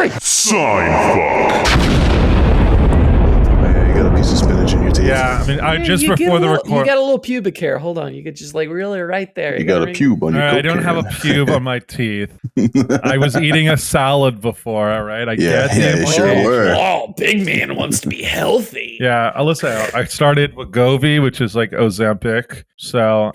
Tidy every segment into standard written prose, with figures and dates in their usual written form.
Gary. Seinfuck. You got a piece of spinach in your teeth. Yeah, I mean, just before the record. You got a little pubic hair. Hold on. You could just like really right there. You got a pube on your I don't have a pube on my teeth. I was eating a salad before, all right? I get you sure were. Oh, big man wants to be healthy. Yeah, listen, I started Wegovy, which is like Ozempic. So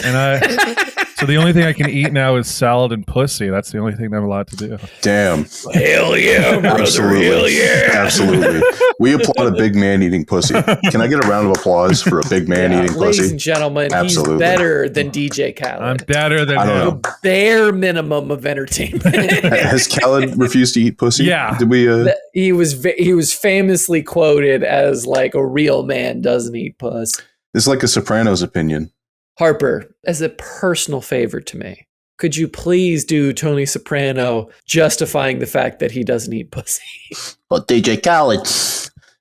the only thing I can eat now is salad and pussy. That's the only thing I'm allowed to do. Damn. Hell yeah, brother. Absolutely. Hell yeah. Absolutely. We applaud a big man eating pussy. Can I get a round of applause for a big man eating pussy? Ladies and gentlemen, Absolutely. he's better than DJ Khaled. I'm better than I don't him. know. Bare minimum of entertainment. Has Khaled refused to eat pussy? Yeah. Did we? He was famously quoted as like a real man doesn't eat puss. It's like a Sopranos opinion. Harper, as a personal favor to me, could you please do Tony Soprano justifying the fact that he doesn't eat pussy? Well, DJ Khaled,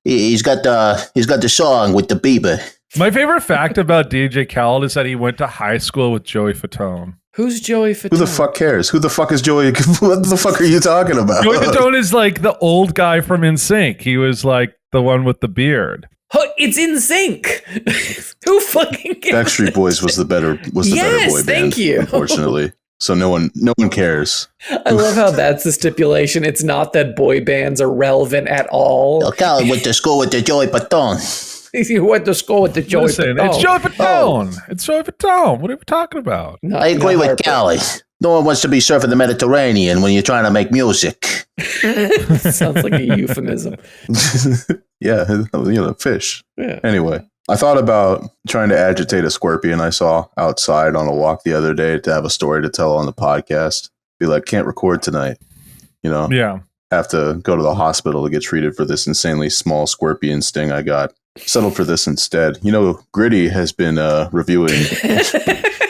he's got the song with the Bieber. My favorite fact about DJ Khaled is that he went to high school with Joey Fatone. Who's Joey Fatone? Who the fuck cares? Who the fuck is Joey? What the fuck are you talking about? Joey Fatone is like the old guy from NSYNC. He was like the one with the beard. Oh, it's in sync. Who fucking cares? Backstreet Boys was the better boy band. Thank you. Unfortunately, so no one cares. I love how that's the stipulation. It's not that boy bands are relevant at all. Well, Khaled went to school with the Joey Patton. You went to school with the Joey Listen, Fatone. it's Joey Fatone. It's Joey Fatone. What are we talking about? No, I agree with Harper. Khaled. No one wants to be surfing the Mediterranean when you're trying to make music. Sounds like a euphemism. Yeah, fish. Yeah. Anyway, I thought about trying to agitate a scorpion I saw outside on a walk the other day to have a story to tell on the podcast. Be like, can't record tonight. Yeah. Have to go to the hospital to get treated for this insanely small scorpion sting I got. Settled for this instead. Gritty has been reviewing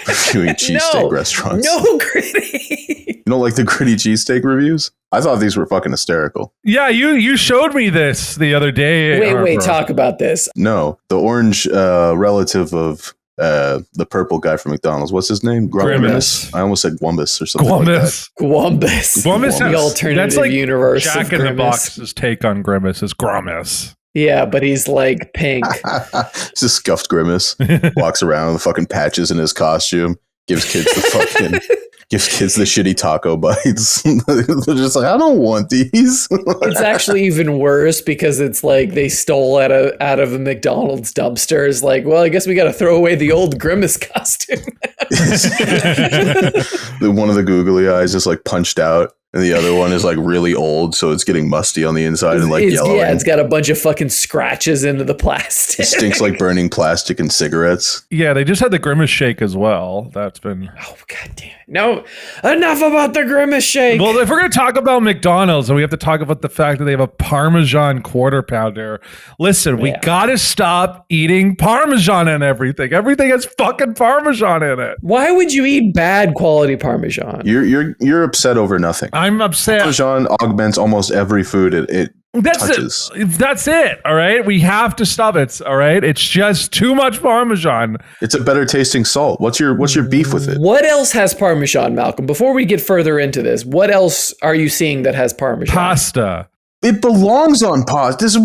cheesesteak restaurants. No, Gritty. You don't like the Gritty cheesesteak reviews? I thought these were fucking hysterical. Yeah, you showed me this the other day. Wait, Harper. talk about this. No, the orange relative of the purple guy from McDonald's. What's his name? Grimace. I almost said Gwumbus or something like that. Gwumbus. The alternative that's like universe Jack of in the Grimace. Box's take on Grimace is Grimace. Yeah, but he's like pink. It's a scuffed Grimace. Walks around with fucking patches in his costume. Gives kids the shitty taco bites. They're just like, I don't want these. It's actually even worse because it's like they stole out of a McDonald's dumpster. It's like, well, I guess we got to throw away the old Grimace costume. One of the googly eyes is like punched out. And the other one is like really old, so it's getting musty on the inside and like yellowing. Yeah, it's got a bunch of fucking scratches into the plastic. It stinks like burning plastic and cigarettes. Yeah, they just had the Grimace shake as well. That's been... Oh, god damn it. No, enough about the Grimace shake. Well, if we're going to talk about McDonald's, and we have to talk about the fact that they have a Parmesan quarter pounder. Listen, we got to stop eating Parmesan and everything. Everything has fucking Parmesan in it. Why would you eat bad quality Parmesan? You're upset over nothing. I'm upset. Parmesan augments almost every food it touches. That's it. All right. We have to stop it. All right. It's just too much Parmesan. It's a better tasting salt. What's your beef with it? What else has Parmesan, Malcolm? Before we get further into this, what else are you seeing that has Parmesan? Pasta. It belongs on pasta. As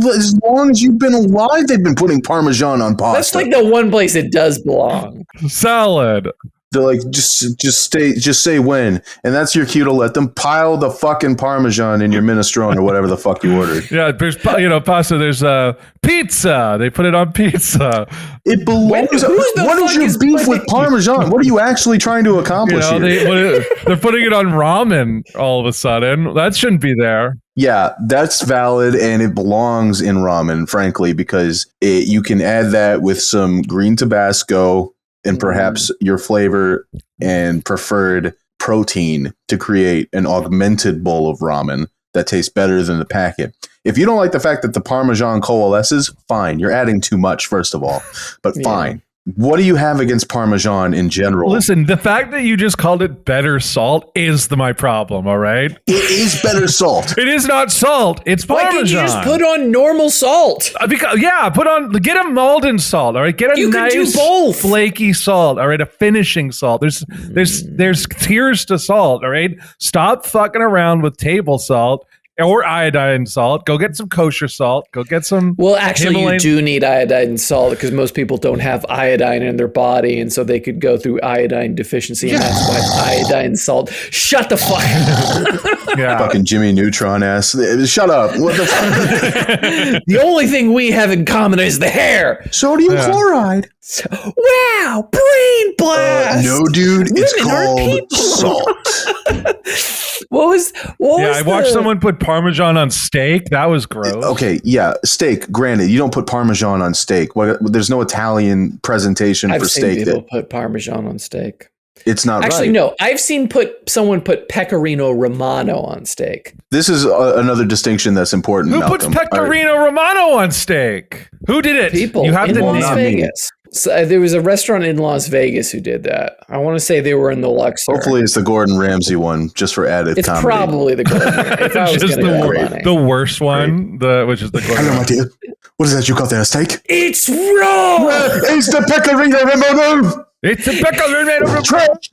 long as you've been alive, they've been putting Parmesan on pasta. That's like the one place it does belong. Salad. They're like, just say when, and that's your cue to let them pile the fucking Parmesan in your minestrone or whatever the fuck you ordered. Yeah, there's pasta. There's pizza. They put it on pizza. It belongs. What is your beef with Parmesan? What are you actually trying to accomplish here? They're putting it on ramen all of a sudden. That shouldn't be there. Yeah, that's valid, and it belongs in ramen, frankly, because you can add that with some green Tabasco and perhaps your flavor and preferred protein to create an augmented bowl of ramen that tastes better than the packet. If you don't like the fact that the Parmesan coalesces, fine. You're adding too much, first of all, but fine. What do you have against Parmesan in general? Listen, the fact that you just called it better salt is my problem, all right? It is better salt. It is not salt. It's Parmesan. Why can't you just put on normal salt? Get a Malden salt, all right? Get a nice can do both. flaky salt, all right? A finishing salt. There's tiers to salt, all right? Stop fucking around with table salt or iodine salt. Go get some kosher salt. Go get some. Well, actually, Himalayan- you do need iodine salt because most people don't have iodine in their body, and so they could go through iodine deficiency, and that's why iodine salt. Shut the fuck up. Yeah. Fucking Jimmy Neutron ass. Shut up. What the fuck? The only thing we have in common is the hair. Sodium chloride. Wow, brain blast. No, dude. It's Women are called people. salt. What was I watched someone put Parmesan on steak. That was gross. Okay, yeah, steak. Granted, you don't put Parmesan on steak. There's no Italian presentation I've for seen steak people that put Parmesan on steak. it's not Actually, right. no. I've seen someone put Pecorino Romano on steak. This is another distinction that's important. Who Malcolm. puts Pecorino Romano on steak? Who did it? People You have in to Las not me. Vegas. So, there was a restaurant in Las Vegas who did that. I want to say they were in the Luxor. Hopefully, it's the Gordon Ramsay one, just for added it's comedy. probably the Gordon Ramsay. If I was Just going to the, go money. the worst one, which is the Hello, my dear. What is that you got there? A steak? It's wrong. It's the Pecorino Romano. It's a Pecorino Romano. Trash.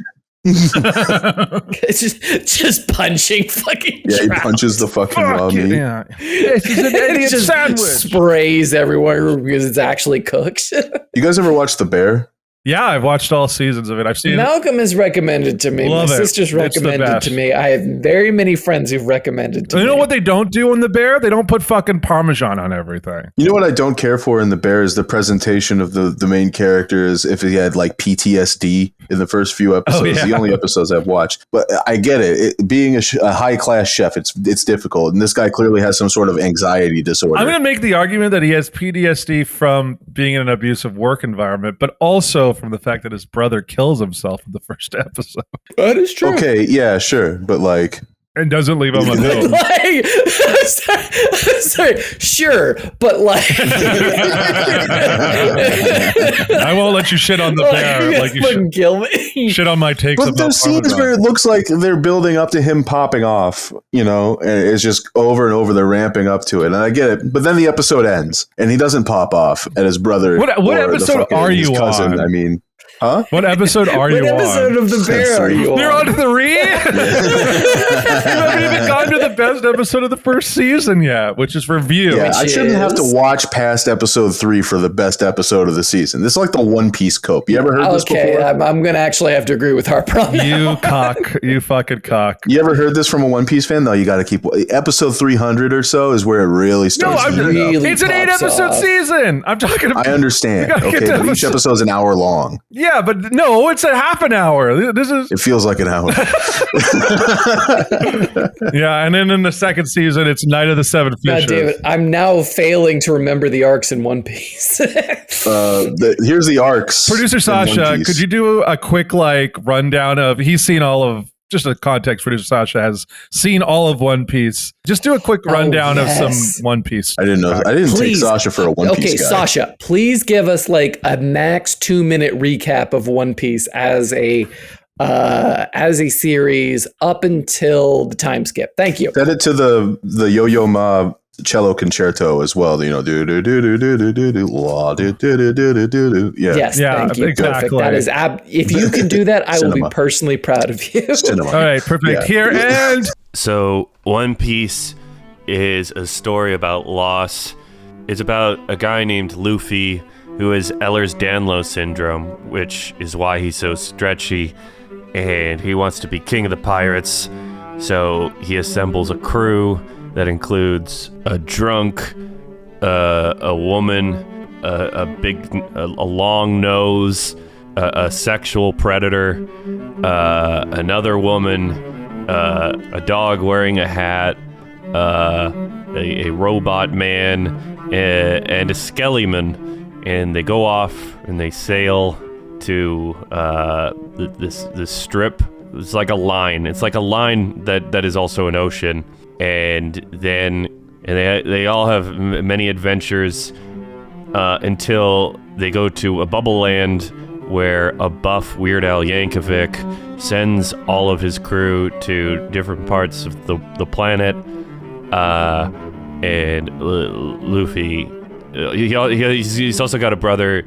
It's just punching fucking. Yeah, he trout. punches the fucking raw Fuck meat. yeah. This is an It idiot just sandwich. sprays everywhere because it's actually cooked. You guys ever watch The Bear? Yeah, I've watched all seasons of it. I've seen it. Malcolm has recommended to me. Love My it. sister's It's the recommended best. to me. I have very many friends who've recommended to me. You know what they don't do in The Bear? They don't put fucking Parmesan on everything. You know what I don't care for in The Bear is the presentation of the main character as if he had like PTSD in the first few episodes. yeah. The only episodes I've watched, but I get it. Being a high class chef, it's difficult, and this guy clearly has some sort of anxiety disorder. I'm going to make the argument that he has PTSD from being in an abusive work environment, but also from the fact that his brother kills himself in the first episode That is true. Okay, yeah, sure, but like, and doesn't leave him alone. Like, sorry, sure, but like, I won't let you shit on The Bear like you fucking kill me. shit on my takes but about there's scenes Parmesan. where it looks like they're building up to him popping off, you know, and it's just over and over. They're ramping up to it, and I get it. But then the episode ends, and he doesn't pop off at his brother. What or the episode fucking- are his you cousin. on? I mean, huh? What episode are What you episode on? of The Bear are you on? You're on 3? You haven't even gotten to the best episode of the first season yet, which is Review. Yeah, I Which shouldn't have to is- watch past episode 3 for the best episode of the season. This is like the One Piece cope. You ever heard this Okay, before? I'm going to actually have to agree with Harper on that. You cock. You fucking cock. You ever heard this from a One Piece fan? No, you got to keep episode 300 or so is where it really No, starts. I'm to heat up. really it's an pops 8-episode off. season. I'm talking about. I understand. We gotta get Okay, to but each episode's an hour long. Yeah, but no, it's a half an hour. This is It feels like an hour. yeah, and then in the second season, it's Night of the Seven God Fishes. damn it. I'm now failing to remember the arcs in One Piece. Here's the arcs. Producer in One Sasha, Piece. could you do a quick rundown of? He's seen all of. Just a context, producer Sasha has seen all of One Piece. Just do a quick rundown of yes. some One Piece. I didn't know. I didn't take Please. Sasha for a One Okay, Piece guy. Sasha, please give us like a max 2-minute recap of One Piece as a series up until the time skip. Thank you. Set it to the Yo-Yo Ma cello concerto as well. You know, do do do do do do do do la do do do do do do. Yeah. Yes, Yeah, thank you. Perfect. exactly. That is if you can do that, I will be Cinema. personally proud of you. Cinema. All right, perfect. Yeah. Here and So, One Piece is a story about loss. It's about a guy named Luffy who has Ehlers-Danlos syndrome, which is why he's so stretchy, and he wants to be king of the pirates. So he assembles a crew that includes a drunk, a woman, a long nose, a sexual predator, another woman, a dog wearing a hat, a robot man, and a skellyman, and they go off and they sail to this strip. It's like a line. It's like a line that is also an ocean, and they all have many adventures until they go to a bubble land where a buff Weird Al Yankovic sends all of his crew to different parts of the planet, and Luffy, he's also got a brother,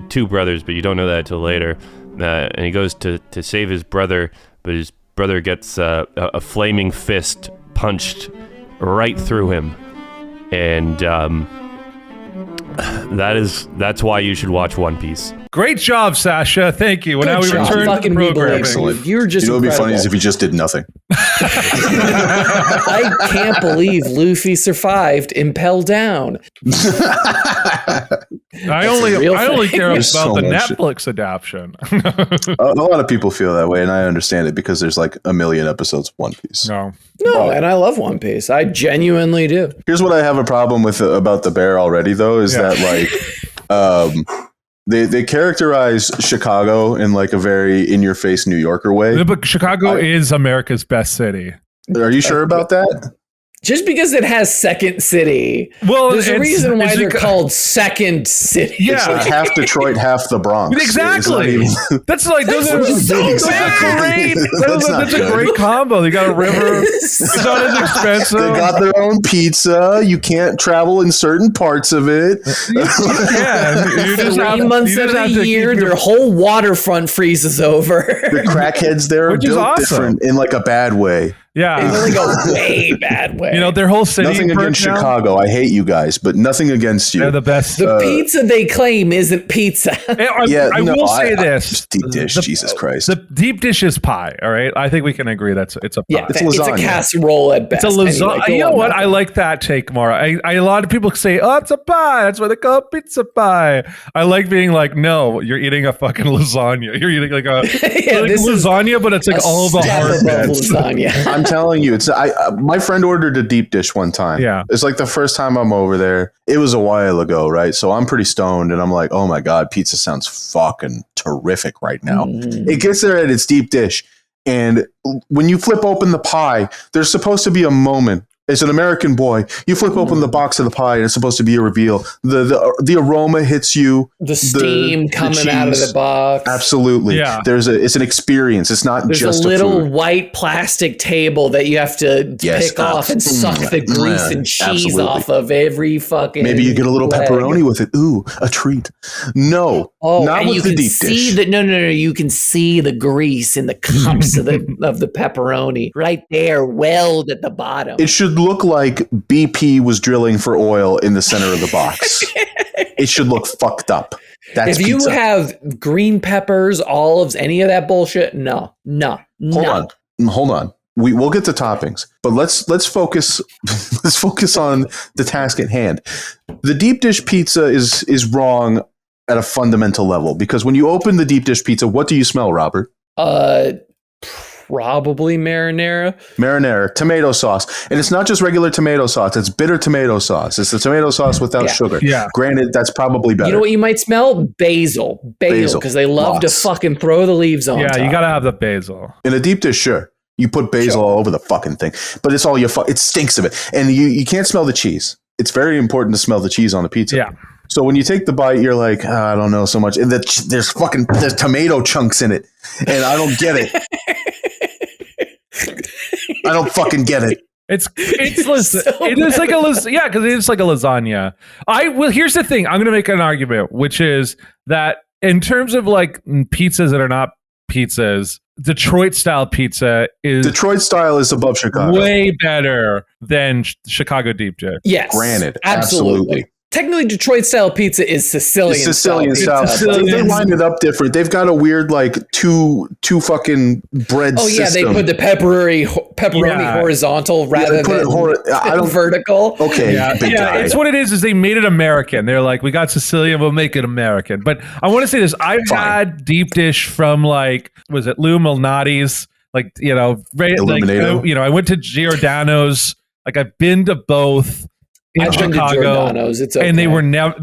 2 brothers, but you don't know that until later, and he goes to save his brother, but his brother gets a flaming fist punched right through him. And that's why you should watch One Piece. Great job, Sasha. Thank you. Well, now we job. return to Fucking the me programming. believe You're just You know what would be incredible. funny is if you just did nothing. I can't believe Luffy survived Impel Down. I only care about There's so the much. Netflix adaptation. A lot of people feel that way, and I understand it because there's like a million episodes of One Piece. No. No, and I love One Piece. I genuinely do. Here's what I have a problem with about the bear already, though, is that like they characterize Chicago in like a very in-your-face New Yorker way. But Chicago is America's best city. Are you sure about that? Just because it has Second City, Well, there's a it's- reason why it's they're because- called Second City. Yeah. It's like half Detroit, half the Bronx. It's not Exactly. even- That's like those are Exactly. great. That's not That's a good. great combo. They got a river. It's not as expensive. They got their own pizza. You can't travel in certain parts of it. Yeah, you just have, 3 months you just of have the to year, keep your- their whole waterfront freezes over. The crackheads there are Which is built awesome. different in like a bad way. In yeah. like a way bad way. You know, their whole city. Nothing burnt against down. Chicago. I hate you guys, but nothing against you. They're the best. the pizza they claim isn't pizza. I will say this: deep dish, Jesus Christ. the deep dish is pie. All right, I think we can agree it's a pie. Yeah, It's it's a lasagna. casserole at best. It's a lasagna. Anyway, go You know on, what? Malcolm. I like that take more. A lot of people say, "Oh, it's a pie." That's why they call it pizza pie. I like being like, "No, you're eating a fucking lasagna. You're eating like a Yeah, like this is lasagna, but it's like all the step hard above bits." lasagna. I'm telling you, it's my friend ordered a deep dish one time. Yeah. It's like the first time I'm over there. It was a while ago, right? So I'm pretty stoned and I'm like, oh my God, pizza sounds fucking terrific right now. It gets there at its deep dish. And when you flip open the pie, there's supposed to be a moment. As an American boy, you flip open the box of the pie and it's supposed to be a reveal. The aroma hits you. The steam coming out of cheese. the box. Absolutely. Yeah. It's an experience. It's not There's just a little food. white plastic table that you have to Yes. pick off and suck the grease and cheese Absolutely. off of every fucking. Maybe you get a little leg. pepperoni with it. Ooh, a treat. No, Oh, not and with you the can deep see dish. that. No. You can see the grease in the cups of the pepperoni right there, weld at the bottom. It should look like BP was drilling for oil in the center of the box. It should look fucked up. That's if you pizza. have green peppers, olives, any of that bullshit, no. Hold on. We'll get to toppings, but let's focus. Let's focus on the task at hand. The deep dish pizza is wrong at a fundamental level because when you open the deep dish pizza, what do you smell, Robert? Probably marinara. Marinara, tomato sauce. And it's not just regular tomato sauce, it's bitter tomato sauce. It's the tomato sauce without Yeah. sugar. Yeah. Granted, that's probably better. You know what you might smell? Basil, because they love Lots. to fucking throw the leaves on. Yeah, top. you gotta have the basil. In a deep dish, sure. You put basil all over the fucking thing, but it's all it stinks of it. And you can't smell the cheese. It's very important to smell the cheese on a pizza. Yeah. So when you take the bite, you're like, I don't know so much. And there's tomato chunks in it. And I don't get it. I don't fucking get it. It is like a yeah, because it is like a lasagna. Here's the thing. I'm gonna make an argument, which is that in terms of like pizzas that are not pizzas, Detroit style pizza is Detroit style is above Chicago. way better than Chicago deep dish. Yes. Granted, Absolutely. absolutely. Technically, Detroit style pizza is Sicilian, It's Sicilian style. pizza. They line it up different. They've got a weird like two fucking bread Oh yeah, system. they put the pepperoni Yeah. horizontal rather they put it than I don't vertical. Okay, Yeah, big guy. it's what it is they made it American. They're like, we got Sicilian, we'll make it American. But I want to say this. I've Fine. had deep dish from like, was it Lou Malnati's? Like, Illuminato. I went to Giordano's. Like, I've been to both in I've been to Chicago. Giordano's. It's okay. And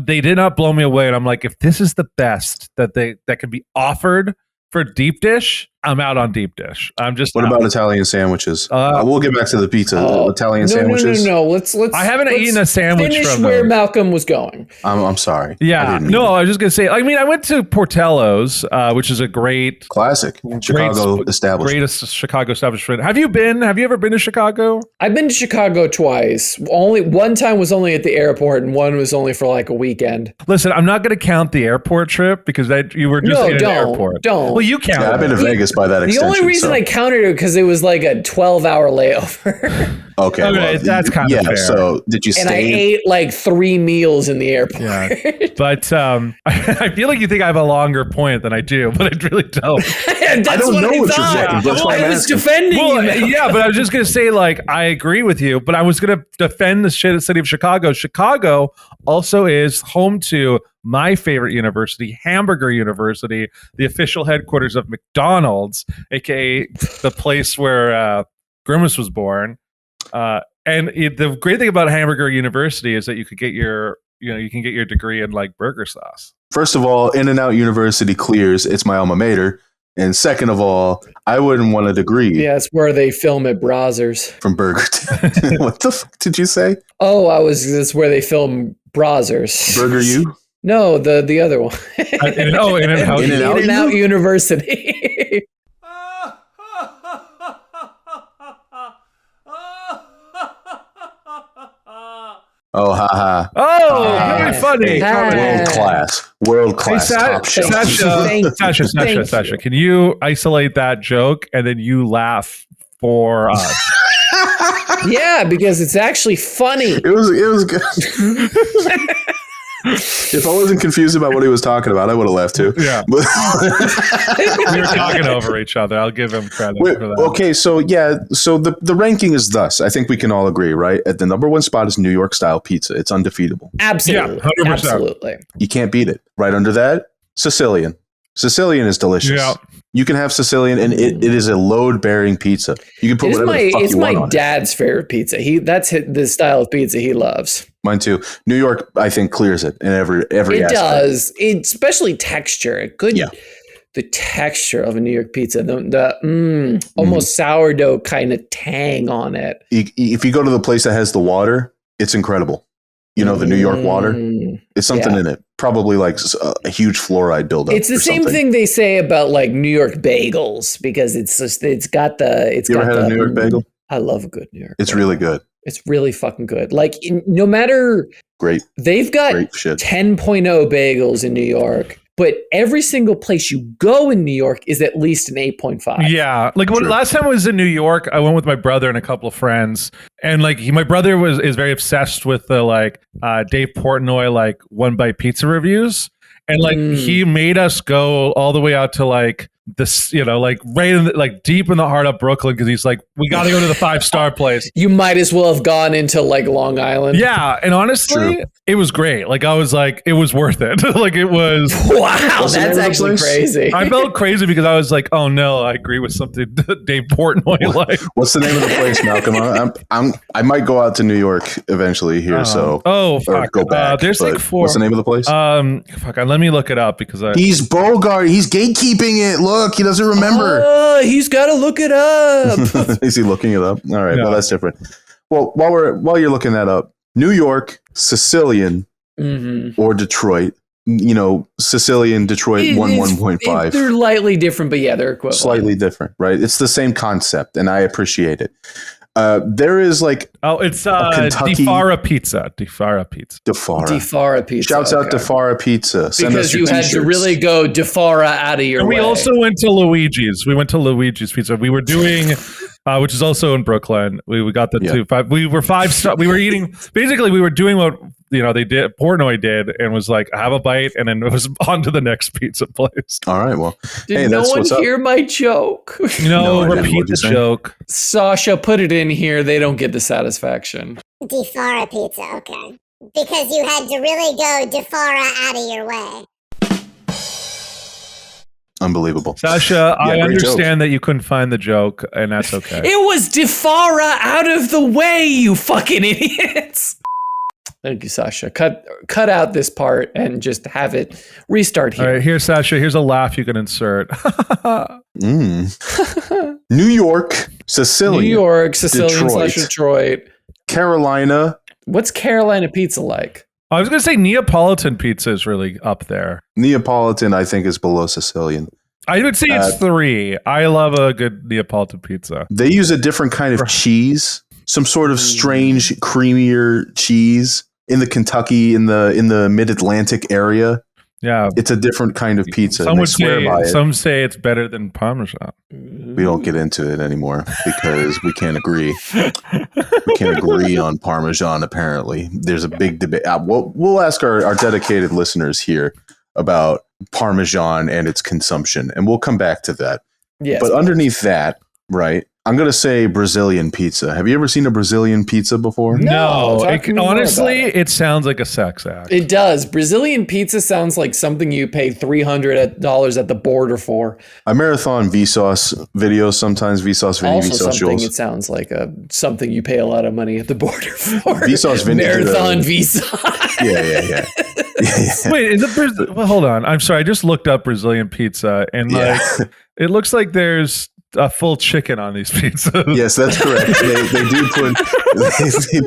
they did not blow me away. And I'm like, if this is the best that can be offered for deep dish, I'm out on deep dish. I'm just What out. about Italian sandwiches? Uh, We'll get back to the pizza. Italian sandwiches. No. Let's. I haven't eaten a sandwich finish from where them. Malcolm was going. I'm sorry. I Yeah, didn't mean no, it. I was just gonna say. I mean, I went to Portello's, which is a great Classic Chicago establishment. greatest Chicago establishment. Have you been? Have you ever been to Chicago? I've been to Chicago twice. Only one time was only at the airport, and one was only for like a weekend. Listen, I'm not gonna count the airport trip because you were just No, in an don't, airport. don't. Well, you count. Yeah, I've been to Vegas just by that The extension. only reason I counted it because it was like a 12-hour layover. Okay, well, that's kind of fair. So did you stay? And I ate like 3 meals in the airport. Yeah. But I feel like you think I have a longer point than I do, but I really don't. I don't know what you're saying. That's why I I'm was asking. defending you. Man. Yeah, but I was just going to say, like, I agree with you, but I was going to defend the city of Chicago. Chicago also is home to my favorite university, Hamburger University, the official headquarters of McDonald's, aka the place where Grimace was born. The great thing about Hamburger University is that you can get your degree in like burger sauce. First of all, In-N-Out University clears. It's my alma mater. And second of all, I wouldn't want a degree. Yeah, it's where they film at Brazzers. From Burger. What the fuck did you say? Oh, that's where they film Brazzers. Burger U? No, the other one. In-N-Out University. Oh, haha. Oh, very funny. World class. Top shelf. Sasha, can you isolate that joke and then you laugh for us? Yeah, because it's actually funny. It was good. If I wasn't confused about what he was talking about, I would have laughed too. Yeah. But we were talking over each other. I'll give him credit for that. Okay, so the ranking is thus. I think we can all agree, right? At the number 1 spot is New York style pizza. It's undefeatable. Absolutely. Yeah, 100%. Absolutely. You can't beat it. Right under that, Sicilian. Sicilian is delicious. Yeah. You can have Sicilian, and it is a load-bearing pizza. You can put whatever the fuck you want on it. It's my dad's favorite pizza. That's the style of pizza he loves. Mine too. New York, I think, clears it in every aspect. It does. Especially texture. The texture of a New York pizza. The almost sourdough kind of tang on it. If you go to the place that has the water, it's incredible. You know, the New York water. It's something in it. Probably like a huge fluoride buildup. It's the same thing they say about like New York bagels because it's got the. You ever had a New York bagel? I love a good New York. It's really good. It's really fucking good. Like no matter. Great. They've got 10.0 bagels in New York. But every single place you go in New York is at least an 8.5. Yeah. Like last time I was in New York, I went with my brother and a couple of friends. And like my brother is very obsessed with the like Dave Portnoy like One Bite Pizza reviews. And like he made us go all the way out to like this, like right in like deep in the heart of Brooklyn because he's like, we got to go to the 5-star place. You might as well have gone into like Long Island. Yeah, and honestly, it was great. Like I was like, it was worth it. Like it was. Wow, that's actually crazy. I felt crazy because I was like, oh no, I agree with something Dave Portnoy like. What's the name of the place, Malcolm? I might go out to New York eventually here. Fuck. Go back. There's like 4. What's the name of the place? Let me look it up because he's Bogart. He's gatekeeping it. Look, he doesn't remember. He's got to look it up. Is he looking it up? All right. No. Well, that's different. Well, while you're looking that up, New York, Sicilian, or Detroit. Sicilian, Detroit, 1.5. They're lightly different, but yeah, they're equivalent. Slightly different, right? It's the same concept, and I appreciate it. There is like it's DiFara Pizza. DiFara Pizza. Shouts out DiFara Pizza. Send because you had to really go DiFara out of your way. We also went to Luigi's. We went to Luigi's Pizza. We were doing, which is also in Brooklyn. We got the 2-5. We were 5-star. We were eating. Basically, we were doing what they did. Portnoy did, and was like, have a bite, and then it was on to the next pizza place. All right. Well, did no one hear my joke? No, repeat the joke. Sasha, put it in here. They don't get the satisfaction. DiFara Pizza, okay. Because you had to really go DiFara out of your way. Unbelievable. Sasha, I understand that you couldn't find the joke, and that's okay. It was DiFara out of the way, you fucking idiots. Thank you, Sasha. Cut out this part and just have it restart here. All right, here, Sasha. Here's a laugh you can insert. New York, Sicilian, Detroit. Carolina. What's Carolina pizza like? I was going to say Neapolitan pizza is really up there. Neapolitan, I think, is below Sicilian. I would say it's 3. I love a good Neapolitan pizza. They use a different kind of cheese, some sort of strange, creamier cheese in the Kentucky, in the Mid-Atlantic area. Yeah. It's a different kind of pizza. Some and they would swear say, by it. some say it's better than Parmesan. We don't get into it anymore because we can't agree. We can't agree on Parmesan, apparently. There's a big debate. We'll ask our dedicated listeners here about Parmesan and its consumption, and we'll come back to that. Yes, but underneath that, right, I'm going to say Brazilian pizza. Have you ever seen a Brazilian pizza before? No, talk to me more honestly, about it sounds like a sex act. It does. Brazilian pizza sounds like something you pay $300 at the border for. I marathon Vsauce videos sometimes. Vsauce Vinny, Also Vsauce something, Jules. it sounds like something you pay a lot of money at the border for. Vsauce Vinny. Marathon Vsauce. Yeah. Wait, is it well, hold on. I'm sorry. I just looked up Brazilian pizza, and like, it looks like there's a full chicken on these pizzas. Yes, that's correct. They do put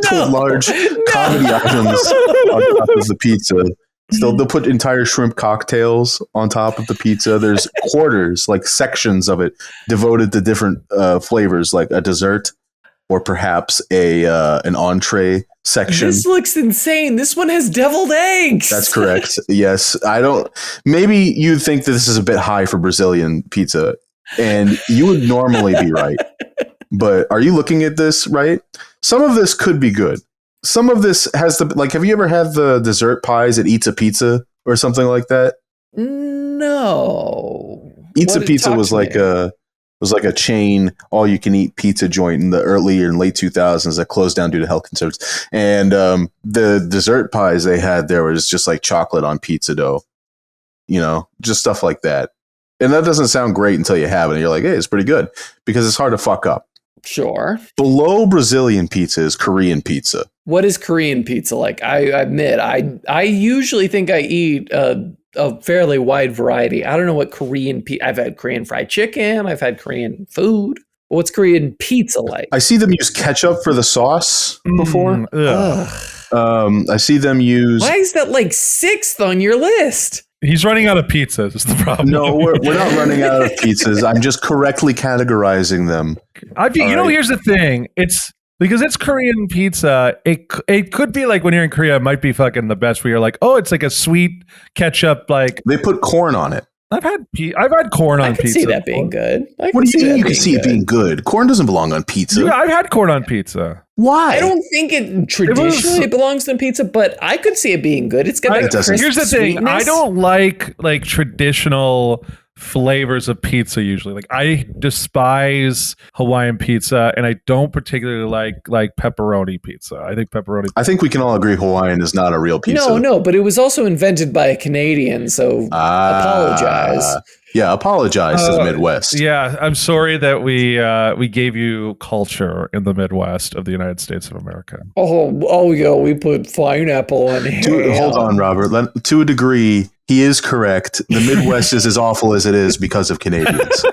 put large comedy items on top of the pizza. So they'll put entire shrimp cocktails on top of the pizza. There's quarters, like sections of it, devoted to different flavors, like a dessert or perhaps an entree section. This looks insane. This one has deviled eggs. That's correct. Yes, maybe you think that this is a bit high for Brazilian pizza. And you would normally be right. But are you looking at this right? Some of this could be good. Some of this has have you ever had the dessert pies at Eats a Pizza or something like that? No. Eats a Pizza was like a chain all you can eat pizza joint in the early and late 2000s that closed down due to health concerns. And the dessert pies they had there was just like chocolate on pizza dough. Just stuff like that. And that doesn't sound great until you have it. And you're like, hey, it's pretty good because it's hard to fuck up. Sure. Below Brazilian pizza is Korean pizza. What is Korean pizza like? I admit, I usually think I eat a fairly wide variety. I don't know what Korean pizza. I've had Korean fried chicken. I've had Korean food. What's Korean pizza like? I see them use ketchup for the sauce before. I see them use. Why is that like 6th on your list? He's running out of pizzas. Is the problem? No, we're not running out of pizzas. I'm just correctly categorizing them. Here's the thing. It's because it's Korean pizza. It could be like when you're in Korea, it might be fucking the best. Where you're like, oh, it's like a sweet ketchup. Like they put corn on it. I've had corn on pizza. I can see that being good. What do you mean you can see it being good? Corn doesn't belong on pizza. Yeah, I've had corn on pizza. Why? I don't think it traditionally belongs on pizza, but I could see it being good. It's got like Here's the thing. Sweetness. I don't like traditional flavors of pizza usually. Like I despise Hawaiian pizza and I don't particularly like pepperoni pizza. I think we can all agree Hawaiian is not a real pizza. No, but it was also invented by a Canadian, so apologize. Yeah, apologize to the Midwest. Yeah, I'm sorry that we gave you culture in the Midwest of the United States of America. Oh yeah, we put pineapple on it. Hold on, Robert. To a degree, he is correct. The Midwest is as awful as it is because of Canadians.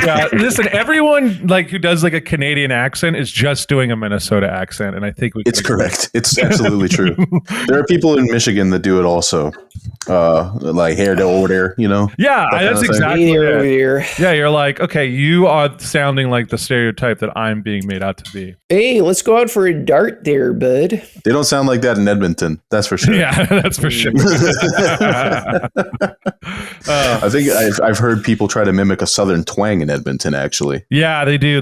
Yeah, listen, everyone who does a Canadian accent is just doing a Minnesota accent, and I think it's correct. It's absolutely true. There are people in Michigan that do it also, like hair to order, Yeah, that's exactly it. Yeah, you're like, okay, you are sounding like the stereotype that I'm being made out to be. Hey, let's go out for a dart there, bud. They don't sound like that in Edmonton. That's for sure. Yeah, that's for sure. I think I've heard people try to mimic a Southern twang in Edmonton. Actually, yeah, they do.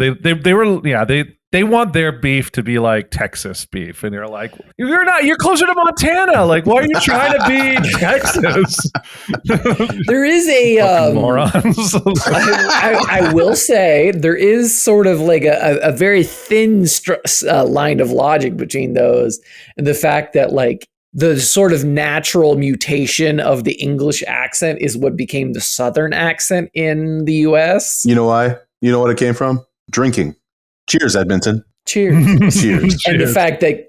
They want their beef to be like Texas beef, and you're like, you're not. You're closer to Montana. Like, why are you trying to be Texas? There is a morons. I will say there is sort of like a very thin line of logic between those, and the fact that the sort of natural mutation of the English accent is what became the Southern accent in the U.S. You know why? You know what it came from? Drinking. Cheers, Edmonton. Cheers. Cheers. And the fact that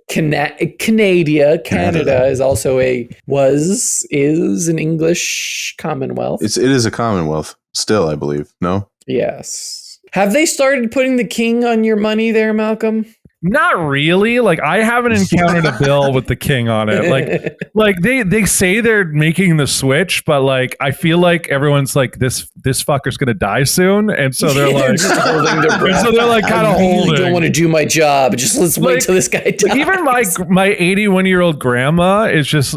Canada is also is an English Commonwealth. It is a Commonwealth still, I believe. No? Yes. Have they started putting the king on your money there, Malcolm? Not really. Like I haven't encountered a bill with the king on it. Like they say they're making the switch, but like I feel like everyone's like this fucker's gonna die soon, and so they're like just holding their breath. so they're like kind of holding. Don't want to do my job. Just let's wait till this guy dies. Like even my 81-year-old grandma is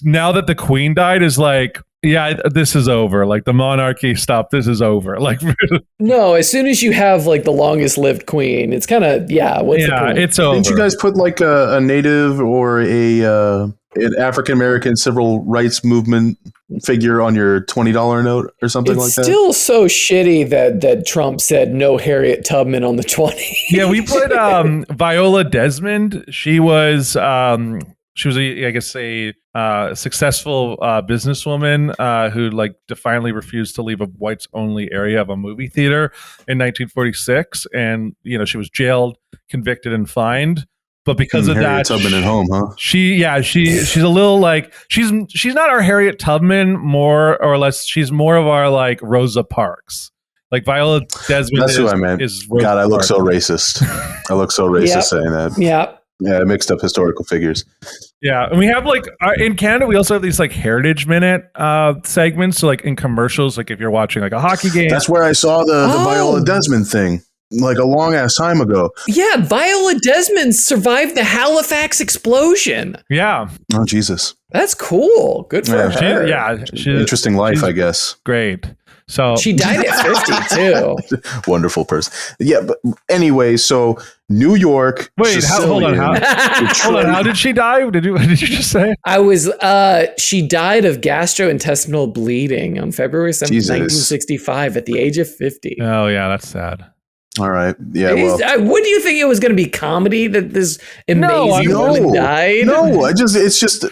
now that the queen died is like, yeah, this is over. Like the monarchy stopped. This is over. Like no, as soon as you have like the longest lived queen, it's kind of what's the point? It's over. Didn't you guys put like a native or an African American civil rights movement figure on your $20 note or something like that? It's still so shitty that Trump said no Harriet Tubman on the 20. Yeah, we put Viola Desmond. She was a successful businesswoman who like defiantly refused to leave a whites only area of a movie theater in 1946, and she was jailed, convicted, and fined. But because of Harriet that, Tubman at home, huh? she's a little like she's not our Harriet Tubman, more or less. She's more of our like Rosa Parks. Like Viola Desmond. That's who I meant. God, I look so racist. I look so racist saying that. Yeah. Yeah, I mixed up historical figures. Yeah, and we have like in Canada, we also have these like Heritage Minute segments. So like in commercials, like if you're watching like a hockey game, that's where I saw the Viola Desmond thing, like a long ass time ago. Yeah, Viola Desmond survived the Halifax explosion. Yeah. Oh Jesus, that's cool. Good for her. Interesting life, I guess. Great. So she died at 50 too. Wonderful person. Yeah, but anyway, so New York. Wait, hold on. How did she die? What did you just say? She died of gastrointestinal bleeding on February 7th, 1965 at the age of 50. Oh yeah, that's sad. All right. Yeah. What do you think it was going to be comedy that this amazing woman died? No, it's just a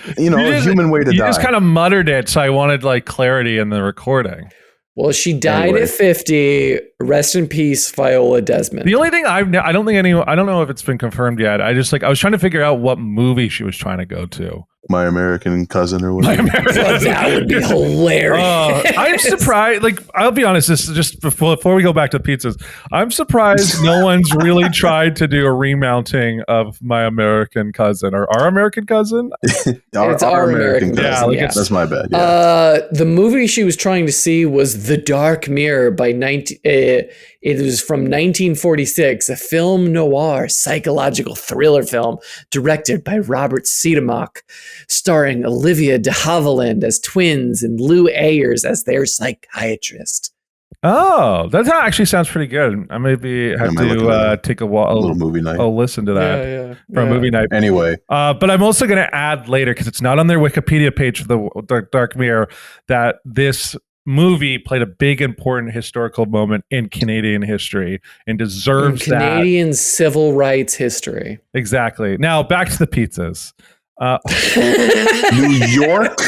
human way to die. You just kind of muttered it, so I wanted like clarity in the recording. Well, she died at 50. Rest in peace, Viola Desmond. The only thing I don't know if it's been confirmed yet. I was trying to figure out what movie she was trying to go to. My American Cousin or whatever. That would be hilarious. I'm surprised. Like, I'll be honest. This is just before we go back to pizzas. I'm surprised no one's really tried to do a remounting of My American Cousin or Our American Cousin. It's our American Cousin. Yeah, that's my bad. Yeah. The movie she was trying to see was The Dark Mirror by it was from 1946, a film noir psychological thriller film directed by Robert Siedemach, starring Olivia de Havilland as twins and Lou Ayres as their psychiatrist. Oh, that actually sounds pretty good. I maybe have to take a little movie night. I'll listen to that for a movie night. Anyway, but I'm also going to add later, because it's not on their Wikipedia page for the Dark Mirror, that this movie played a big important historical moment in Canadian history and deserves Canadian civil rights history. Exactly. Now back to the pizzas. New York,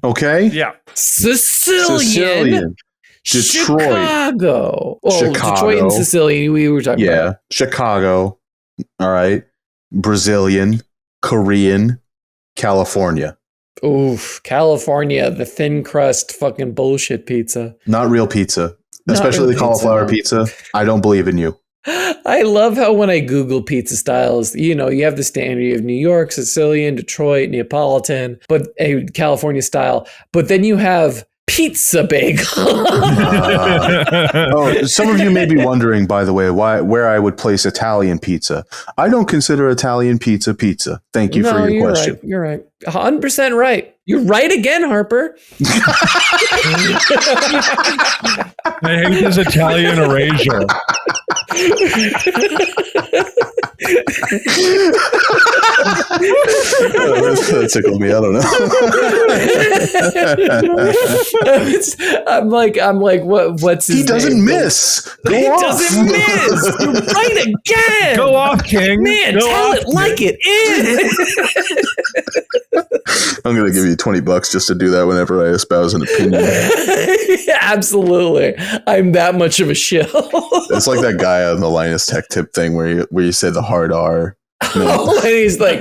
okay? Yeah. Sicilian. Detroit. Chicago. Detroit and Sicilian, we were talking about. Chicago. All right. Brazilian, Korean, California. Oof, California, the thin crust fucking bullshit pizza. Not real pizza. Especially the cauliflower pizza. I don't believe in you. I love how when I Google pizza styles, you have the standard of New York, Sicilian, Detroit, Neapolitan, but a California style. But then you have pizza bagel. Some of you may be wondering, by the way, where I would place Italian pizza. I don't consider Italian pizza pizza. Thank you for your question. Right. You're right. 100% right. You're right again, Harper. I hate this Italian erasure. That tickled me. I don't know. I'm like, what's his name? He doesn't miss. He doesn't miss. You're right again. Go off, King. Man, tell it like it is. I'm going to give you $20 just to do that whenever I espouse an opinion. Absolutely. I'm that much of a shill. It's like that guy on the Linus Tech Tip thing where you say the hard R. Oh, and he's like,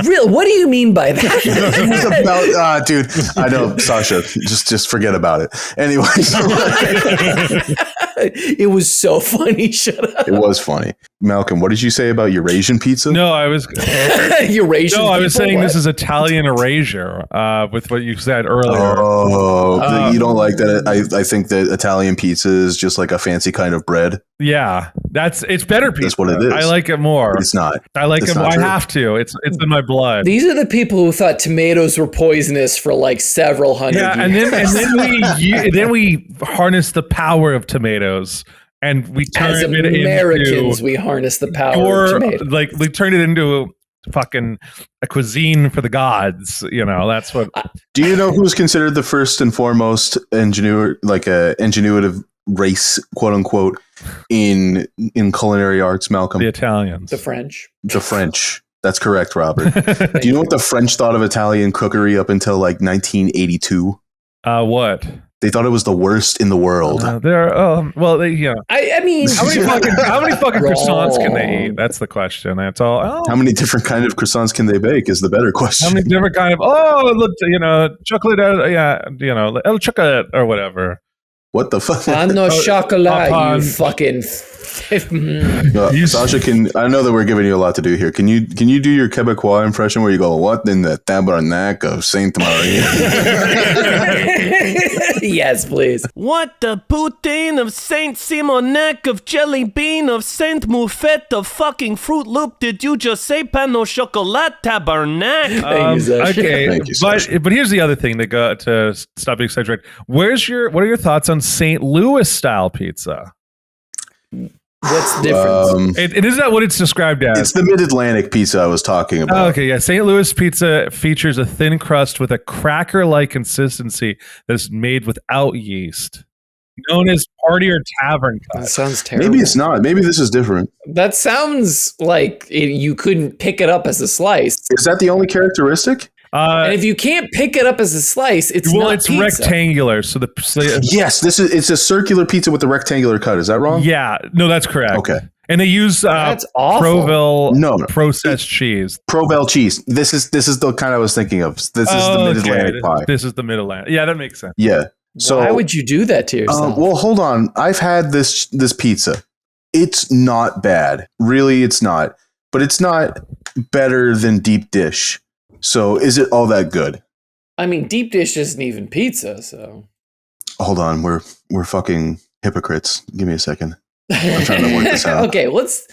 real? What do you mean by that? It was about, dude, I know, Sasha, just forget about it. Anyway. It was so funny. Shut up. It was funny. Malcolm, what did you say about Eurasian pizza? No, I was Eurasian. No, I was people? saying What? this is Italian erasure. With what you said earlier. Oh, you don't like that? I think that Italian pizza is just like a fancy kind of bread. Yeah, it's better pizza. That's what it is. I like it more. It's not. I like It's it. not I true. have to. It's in my blood. These are the people who thought tomatoes were poisonous for like several hundred years. and then we harness the power of tomatoes, and we turn As it Americans, into we harness the power of tomatoes. like we turn it into fucking a cuisine for the gods. You know, that's what. Do you know who's considered the first and foremost ingenuitive race, quote unquote, in culinary arts, Malcolm? The Italians. The French. The French. That's correct, Robert. Do you know what the French thought of Italian cookery up until like 1982? What? They thought it was the worst in the world. Uh-huh. I mean, How many fucking croissants can they eat? That's the question. That's all. How many different kind of croissants can they bake is the better question. How many different kind of chocolate? El chocolate or whatever. What the fuck? Pano chocolat, Papa- you fucking. Sasha, I know that we're giving you a lot to do here. Can you do your Quebecois impression where you go, "What in the tabernacle of Sainte Marie"? Yes, please. What the poutine of Saint Simonac of Jelly Bean of Saint Moufette of fucking Fruit Loop did you just say? Pano chocolat tabernacle? Thank you, Sasha. Okay, Thank you, Sasha. but here's the other thing to stop being exaggerated. What are your thoughts on St. Louis style pizza? What's the difference? It isn't that what it's described as? It's the Mid-Atlantic pizza I was talking about. Oh, okay, yeah. St. Louis pizza features a thin crust with a cracker-like consistency that is made without yeast, known as party or tavern cut. That sounds terrible. Maybe it's not. Maybe this is different. That sounds like you couldn't pick it up as a slice. Is that the only characteristic? And if you can't pick it up as a slice, it's not it's pizza. rectangular. So Yes, it's a circular pizza with a rectangular cut. Is that wrong? yeah, no, that's correct. Okay. And they use That's awful. Provel No. processed cheese. Provel cheese. This is the kind I was thinking of. This is the Mid-Atlantic pie. This is the Mid-Atlantic. Yeah, that makes sense. Yeah. So Why would you do that to yourself? well, hold on. I've had this pizza. It's not bad. Really, it's not. But it's not better than deep dish. So is it all that good? I mean, deep dish isn't even pizza, so. Hold on. We're fucking hypocrites. Give me a second. I'm trying to work this out. Okay, let's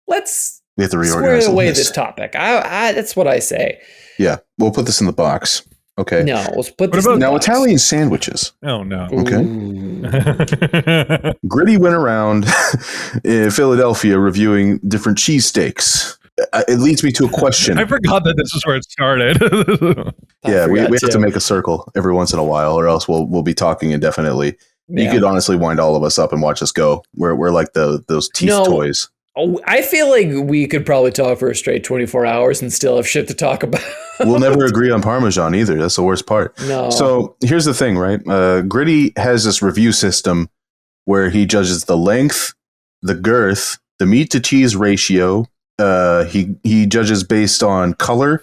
We have to square reorganize away this. this topic. I that's what I say. Yeah, we'll put this in the box. Okay. No, let's put this about- in the Now, box. Italian sandwiches. Oh no. Okay. Ooh. Gritty went around in Philadelphia reviewing different cheesesteaks. It leads me to a question. I forgot that this is where it started. Yeah, we forgot have to too. make a circle every once in a while, or else we'll be talking indefinitely. You Yeah. could honestly wind all of us up and watch us go. We're like those teeth No. toys. Oh, I feel like we could probably talk for a straight 24 hours and still have shit to talk about. We'll never agree on Parmesan either. That's the worst part. No. So here's the thing, right? Gritty has this review system where he judges the length, the girth, the meat to cheese ratio. He judges based on color,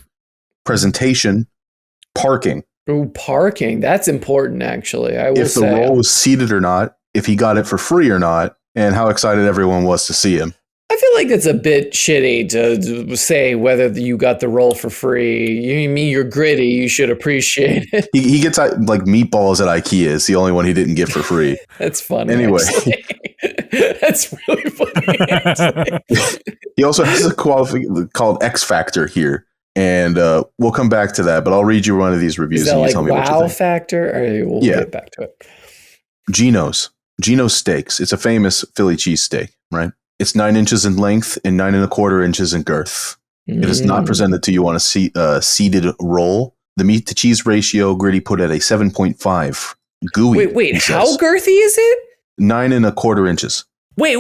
presentation, parking. Ooh, parking. That's important, actually. I will If the say. roll was seated or not, if he got it for free or not, and how excited everyone was to see him. I feel like it's a bit shitty to say whether you got the roll for free. You mean you're gritty. You should appreciate it. He gets like meatballs at IKEA. It's the only one he didn't get for free. That's funny. Anyway. actually. That's really funny. actually. He also has a called X Factor here. And we'll come back to that, but I'll read you one of these reviews Is that and you like tell me what you wow think. factor? Or we'll Yeah. get back to it. Geno's Steaks. It's a famous Philly cheesesteak, right? It's 9 inches in length and 9 1/4 inches in girth. It is not presented to you on a seated roll. The meat to cheese ratio, Gritty put at a 7.5. Gooey. Wait. he How says. girthy is it? 9 1/4 inches. Wait.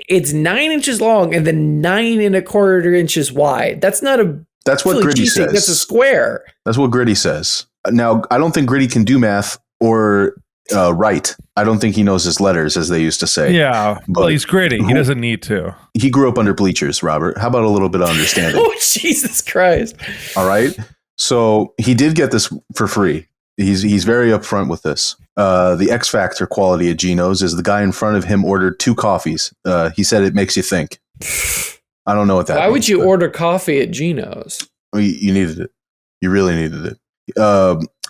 It's 9 inches long and then 9 1/4 inches wide. That's not a That's what Philly Gritty cheesesteak, says. That's a square. That's what Gritty says. Now, I don't think Gritty can do math or Right. I don't think he knows his letters, as they used to say. Yeah. Well, he's gritty. He doesn't need to. He grew up under bleachers, Robert. How about a little bit of understanding? Oh, Jesus Christ. All right. So he did get this for free. He's very upfront with this. The X Factor quality of Geno's is the guy in front of him ordered 2 coffees. He said it makes you think. I don't know what that Why means, would you but order coffee at Geno's? you needed it. You really needed it.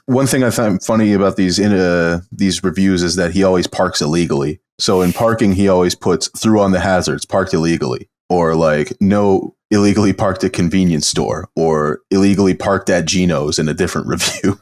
One thing I find funny about these reviews is that he always parks illegally. So in parking, he always puts through on the hazards, parked illegally, or like no illegally parked at convenience store, or illegally parked at Geno's in a different review.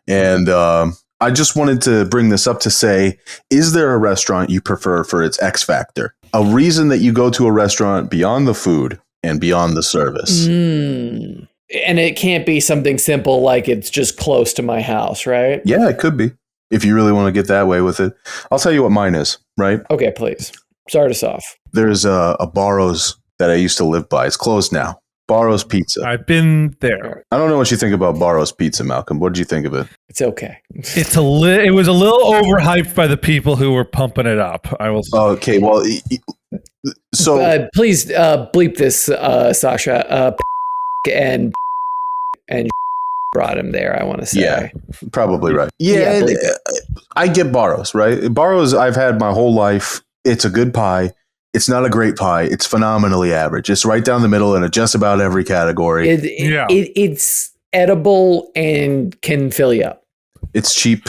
And I just wanted to bring this up to say, is there a restaurant you prefer for its X factor? A reason that you go to a restaurant beyond the food and beyond the service. And it can't be something simple like it's just close to my house, right? Yeah, it could be. If you really want to get that way with it. I'll tell you what mine is, right? Okay, please. Start us off. There's a Barro's that I used to live by. It's closed now. Barro's Pizza. I've been there. I don't know what you think about Barro's Pizza, Malcolm. What did you think of it? It's okay. It was a little overhyped by the people who were pumping it up. I will say. Okay, well, so please bleep this, Sasha. And brought him there, I want to say. Yeah, probably right. Yeah, I get Barro's, right? Barro's I've had my whole life. It's a good pie. It's not a great pie. It's phenomenally average. It's right down the middle in just about every category. It's edible and can fill you up. It's cheap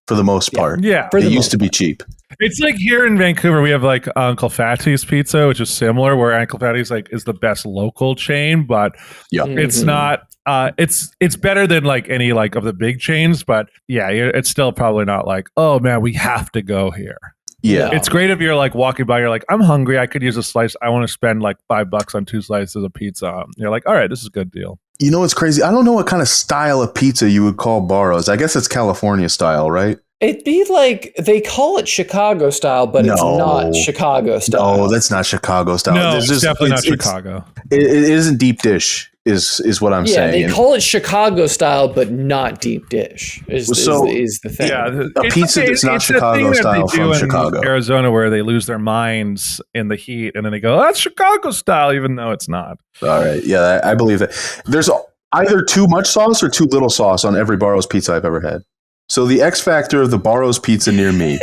for the most part. Yeah. It used to be cheap. It's like here in Vancouver, we have like Uncle Fatty's Pizza, which is similar, where Uncle Fatty's is the best local chain, but it's not. It's better than like any like of the big chains, but yeah, it's still probably not like, oh man, we have to go here. Yeah, it's great if you're like walking by, you're like, I'm hungry, I could use a slice. I want to spend like $5 on 2 slices of pizza. You're like, all right, this is a good deal. You know what's crazy? I don't know what kind of style of pizza you would call Barro's. I guess it's California style, right? It'd be like they call it Chicago style, but it's not Chicago style. No, that's not Chicago style. No, it's definitely not Chicago. It isn't deep dish. Is what I'm saying. Yeah, they call it Chicago style, but not deep dish. Is the thing? Yeah, a pizza that's not Chicago style from Chicago. Arizona, where they lose their minds in the heat, and then they go, "That's Chicago style," even though it's not. All right, yeah, I believe that. There's either too much sauce or too little sauce on every Barro's pizza I've ever had. So the X factor of the Barro's Pizza near me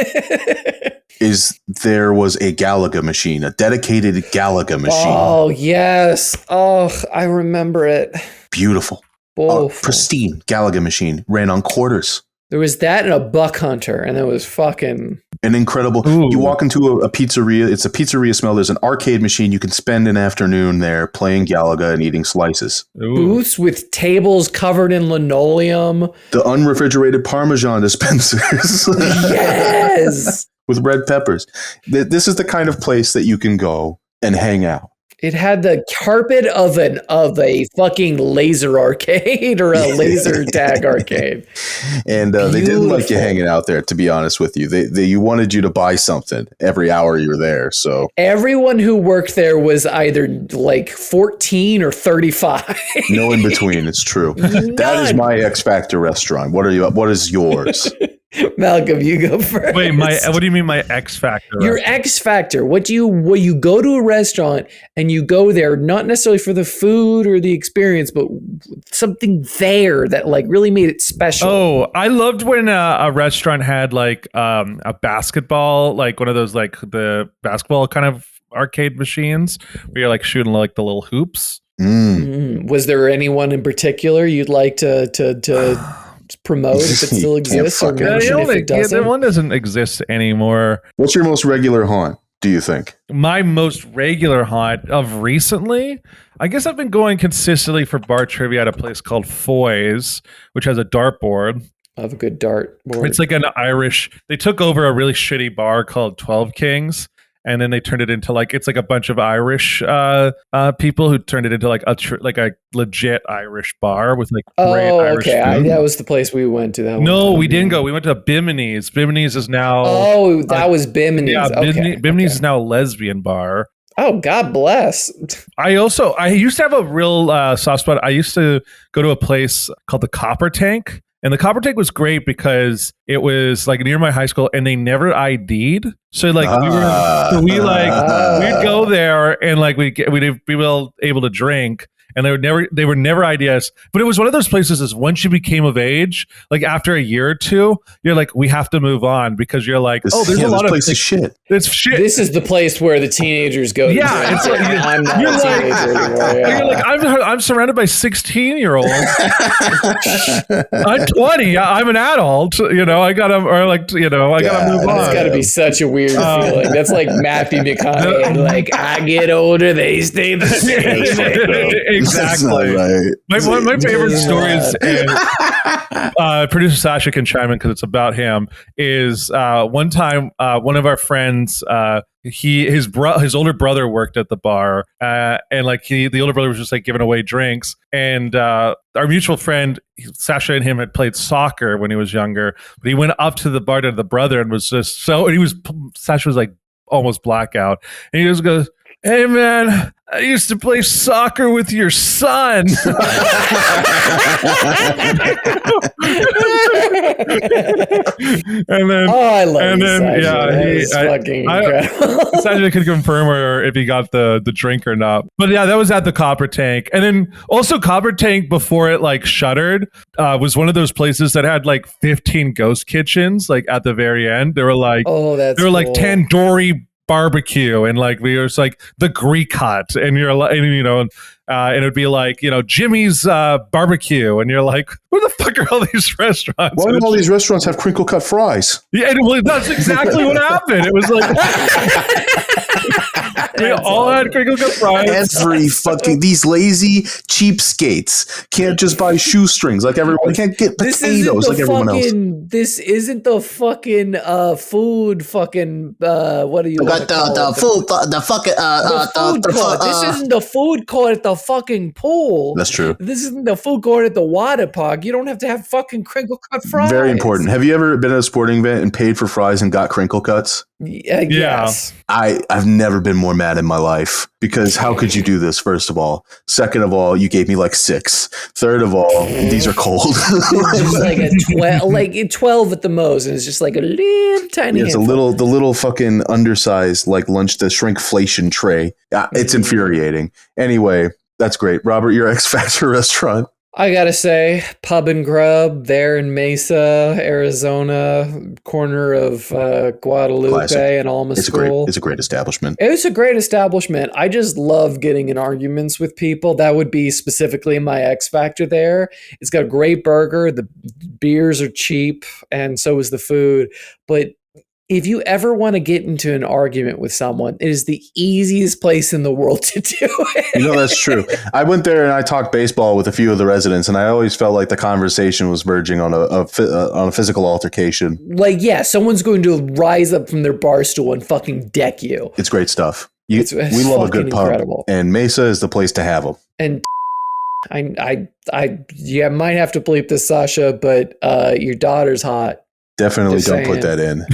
is there was a Galaga machine, a dedicated Galaga machine. Oh, yes. Oh, I remember it. Beautiful. Pristine Galaga machine. Ran on quarters. There was that and a Buck Hunter, and it was fucking... An incredible... Ooh. You walk into a pizzeria. It's a pizzeria smell. There's an arcade machine. You can spend an afternoon there playing Galaga and eating slices. Ooh. Booths with tables covered in linoleum. The unrefrigerated Parmesan dispensers. Yes! With red peppers. This is the kind of place that you can go and hang out. It had the carpet of a fucking laser arcade or a laser tag arcade. And they didn't like you hanging out there, to be honest with you. They wanted you to buy something every hour you were there. So everyone who worked there was either like 14 or 35. No in between. It's true. That is my X Factor restaurant. What is yours? Malcolm, you go first. Wait, what do you mean my X Factor? Your X Factor. What you go to a restaurant and you go there not necessarily for the food or the experience, but something there that like really made it special. Oh, I loved when a restaurant had like a basketball, like one of those like the basketball kind of arcade machines where you're like shooting like the little hoops. Was there anyone in particular you'd like to promote if it still exists or mention if it doesn't? That one doesn't exist anymore. What's your most regular haunt, do you think? My most regular haunt of recently, I guess I've been going consistently for bar trivia at a place called Foy's, which has a dartboard. I have a good dartboard. It's like an Irish, they took over a really shitty bar called 12 Kings. And then they turned it into like, it's like a bunch of Irish people who turned it into like a legit Irish bar with like great Irish food. That was the place we went to. No, we didn't go. We went to Bimini's. Bimini's is now... Oh, that was Bimini's. Yeah, Bimini's is now a lesbian bar. Oh, God bless. I used to have a real soft spot. I used to go to a place called the Copper Tank. And the Copper Tank was great because it was like near my high school, and they never ID'd. So like we'd go there and like we'd be able to drink. And they were never IDs, but it was one of those places is once you became of age, like after a year or two, you're like, we have to move on because you're like, there's a lot of place is shit. It's shit. This is the place where the teenagers go. Yeah, it's like, I'm not a teenager anymore. Yeah. You're like, I'm surrounded by 16-year-olds. I'm 20. I'm an adult. I gotta move on. That's got to be such a weird feeling. That's like Matthew McConaughey. Like, I get older, they stay the same. Exactly. Right. My favorite stories, and producer Sasha can chime in because it's about him, is one time one of our friends, his older brother worked at the bar, and like the older brother was just like giving away drinks, and our mutual friend Sasha and him had played soccer when he was younger, but he went up to the bar to the brother and was just Sasha was like almost blackout, and he just goes, "Hey man, I used to play soccer with your son." And then, I love fucking incredible. Sasha could confirm or if he got the drink or not. But yeah, that was at the Copper Tank. And then also Copper Tank, before it like shuttered, was one of those places that had like 15 ghost kitchens. Like at the very end, there were like like tandoori barbecue, and like we were like the Greek hut, and you're like, and it'd be like Jimmy's barbecue, and you're like, where the fuck are all these restaurants? Why do all these restaurants have crinkle cut fries? Yeah, that's exactly what happened. It was like they all had crinkle cut fries. Every fucking these lazy cheapskates can't just buy shoestrings like everyone. Can't get potatoes like everyone else. This isn't the fucking food fucking what do you got the food court. This isn't the food court at the fucking pool. That's true. This isn't the food court at the water park. You don't have to have fucking crinkle cut fries. Very important. Have you ever been at a sporting event and paid for fries and got crinkle cuts? Yes. I've never been more mad in my life, because how could you do this? First of all, second of all, you gave me like 6. Third of all, these are cold. It's just like a 12, like 12 at the most, and it's just like a little tiny. It's the little fucking undersized like lunch, the shrinkflation tray. It's infuriating. Anyway, that's great, Robert. Your X Factor restaurant. I gotta say, Pub and Grub there in Mesa, Arizona, corner of Guadalupe Classic. and Alma School. It's a great establishment. It's a great establishment. I just love getting in arguments with people. That would be specifically my X factor there. It's got a great burger. The beers are cheap, and so is the food. But if you ever want to get into an argument with someone, it is the easiest place in the world to do it. That's true. I went there and I talked baseball with a few of the residents, and I always felt like the conversation was verging on a physical altercation. Like, yeah, someone's going to rise up from their bar stool and fucking deck you. It's great stuff. We love a good pub, incredible. And Mesa is the place to have them. And I might have to bleep this, Sasha, but your daughter's hot. Definitely just don't put that in.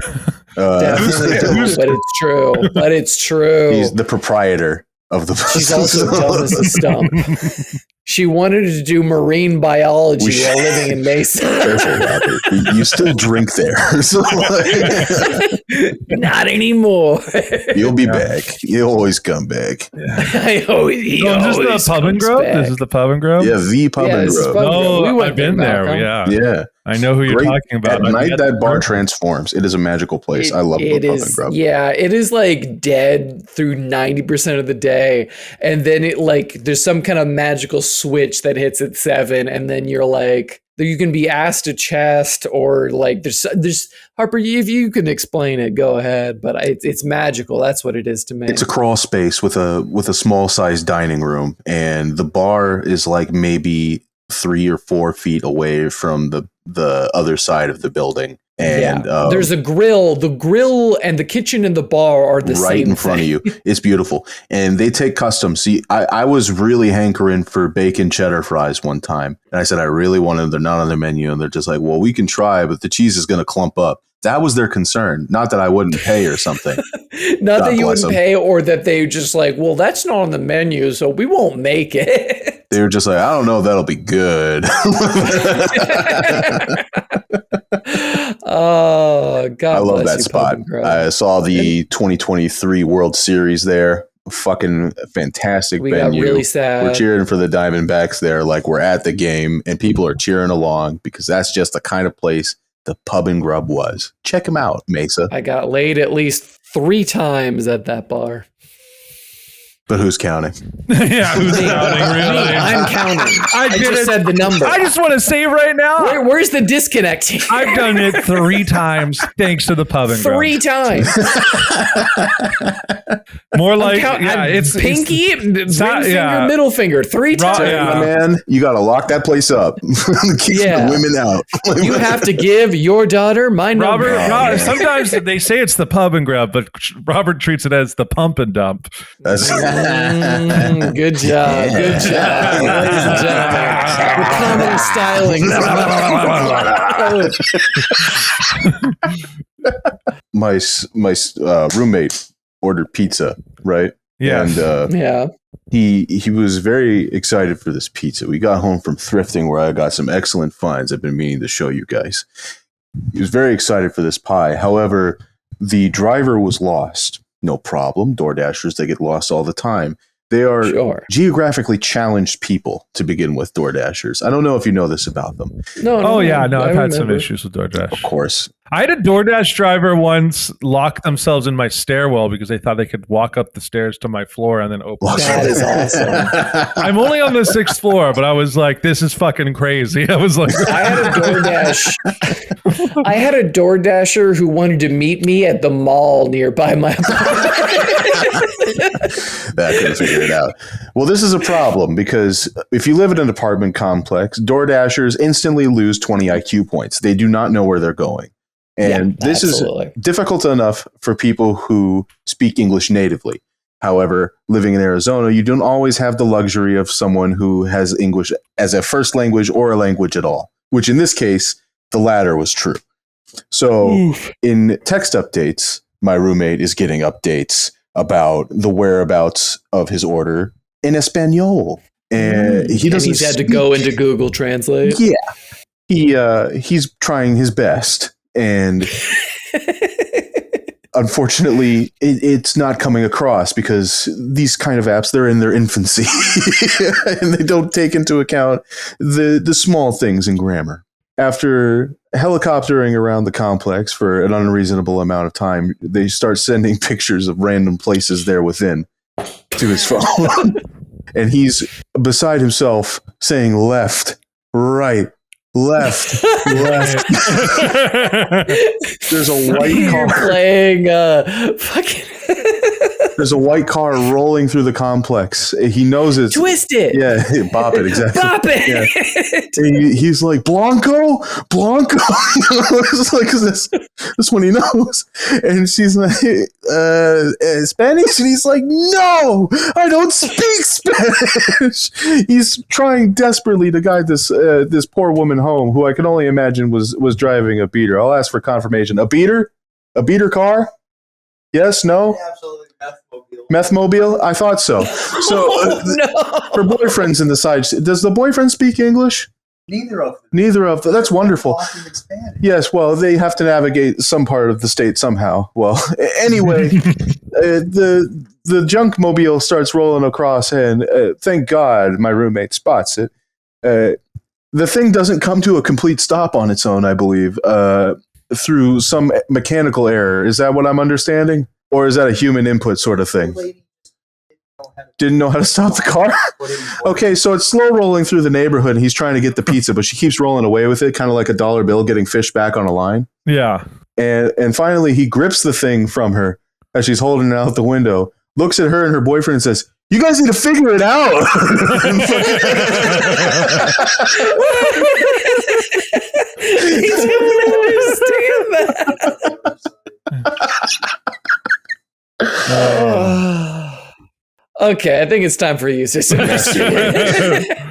Definitely don't, but it's true. But it's true. He's the proprietor of the. She's also dumb as a stump. She wanted to do marine biology while living in Mesa. Careful, Robert. You still drink there. So not anymore. You'll be back. You'll always come back. Yeah. This is the Pub and Grub? This is the Pub and Grub? Yeah, the Pub and Grub. Oh, I've been there. Yeah. I know who you're talking about. At night, that bar transforms. It is a magical place. I love the Pub and Grub. Yeah, it is like dead through 90% of the day. And then it there's some kind of magical switch that hits at 7. And then you're like, you can be asked to chest, or like there's Harper, if you can explain it, go ahead. But it's magical. That's what it is to me. It's a crawl space with a small sized dining room. And the bar is like maybe 3 or 4 feet away from the other side of the building. And there's a grill. The grill and the kitchen and the bar are the same right in front of you. It's beautiful. And they take custom. See, I was really hankering for bacon cheddar fries one time. And I said, I really wanted them. They're not on the menu. And they're just like, well, we can try, but the cheese is going to clump up. That was their concern. Not that I wouldn't pay or something. Not that you wouldn't pay, or that they just like, well, that's not on the menu, so we won't make it. They were just like, I don't know if that'll be good. Oh, God I love bless that you, spot. Pub and Grub. I saw the 2023 World Series there. Fucking fantastic We got venue. really sad. We're cheering for the Diamondbacks there, like we're at the game, and people are cheering along because that's just the kind of place the Pub and Grub was. Check them out, Mesa. I got laid at least 3 times at that bar. But who's counting? Yeah, who's counting? Really? I'm counting. I did just it. said the number. I just want to say right now, Where's the disconnect here? I've done it 3 times thanks to the Pub and Grub. 3 times. More like, it's pinky, ring not- finger, yeah. middle finger, 3 times. yeah. My man, you got to lock that place up. Keep Yeah. the women out. You have to give your daughter my number. Robert, sometimes they say it's the Pub and Grub, but Robert treats it as the Pump and Dump. That's Good job. Good job. Ladies and gentlemen, the comedy styling. my roommate ordered pizza, right? Yeah. And Yeah. he was very excited for this pizza. We got home from thrifting where I got some excellent finds. I've been meaning to show you guys. He was very excited for this pie. However, the driver was lost. No problem. DoorDashers, they get lost all the time. They are Sure. geographically challenged people to begin with, DoorDashers. I don't know if you know this about them. No. Oh, yeah. No, I I've had some remember. issues with DoorDash. Of course. I had a DoorDash driver once lock themselves in my stairwell because they thought they could walk up the stairs to my floor and then open. That is awesome. I'm only on the 6th floor, but I was like, this is fucking crazy. I was like, I had a DoorDash. I had a DoorDasher who wanted to meet me at the mall nearby my apartment. That couldn't figure it out. Well, this is a problem because if you live in an apartment complex, DoorDashers instantly lose 20 IQ points. They do not know where they're going. And Yeah, this absolutely. is difficult enough for people who speak English natively. However, living in Arizona, you don't always have the luxury of someone who has English as a first language or a language at all, which in this case, the latter was true. So in text updates, my roommate is getting updates about the whereabouts of his order in Espanol. And he doesn't He's had to speak- go into Google Translate. Yeah. He's trying his best. And unfortunately, it's not coming across because these kind of apps, they're in their infancy and they don't take into account the small things in grammar. After helicoptering around the complex for an unreasonable amount of time, they start sending pictures of random places there within to his phone. And he's beside himself saying left, right, left, left. There's a white You're car. playing fucking There's a white car rolling through the complex. He knows it's Twist it. Yeah, bop it exactly. Bop it. And he's like Blanco. It's like this one he knows. And she's like Spanish, and he's like, no, I don't speak Spanish. He's trying desperately to guide this poor woman home, who I can only imagine was driving a beater. I'll ask for confirmation. A beater car? Yes, no? Absolutely. Methmobile? I thought so. So No. for boyfriends in the side, does the boyfriend speak English? Neither of them. Neither of them. That's wonderful. Talking in Spanish. Yes, well, they have to navigate some part of the state somehow. Well, anyway, the junk mobile starts rolling across, and thank God my roommate spots it. The thing doesn't come to a complete stop on its own, I believe, through some mechanical error. Is that what I'm understanding? Or is that a human input sort of thing? The lady Didn't know how to stop the car? Okay, so it's slow rolling through the neighborhood, and he's trying to get the pizza, but she keeps rolling away with it, kind of like a dollar bill getting fished back on a line. Yeah. And finally, he grips the thing from her as she's holding it out the window, looks at her and her boyfriend and says, "You guys need to figure it out." He don't understand that. Okay, I think it's time for you to say something.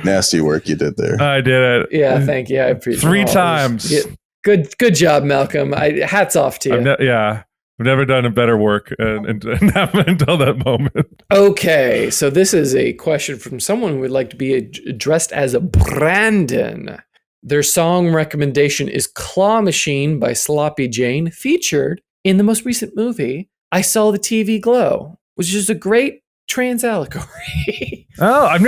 Nasty work you did there. I did it. Yeah, thank you. I appreciate it. 3 times. Yeah, good job, Malcolm. Hats off to you. Yeah. I've never done a better work until that moment. Okay, so this is a question from someone who would like to be addressed as a Brandon. Their song recommendation is Claw Machine by Sloppy Jane, featured in the most recent movie, I Saw the TV Glow, which is a great trans allegory. Oh, I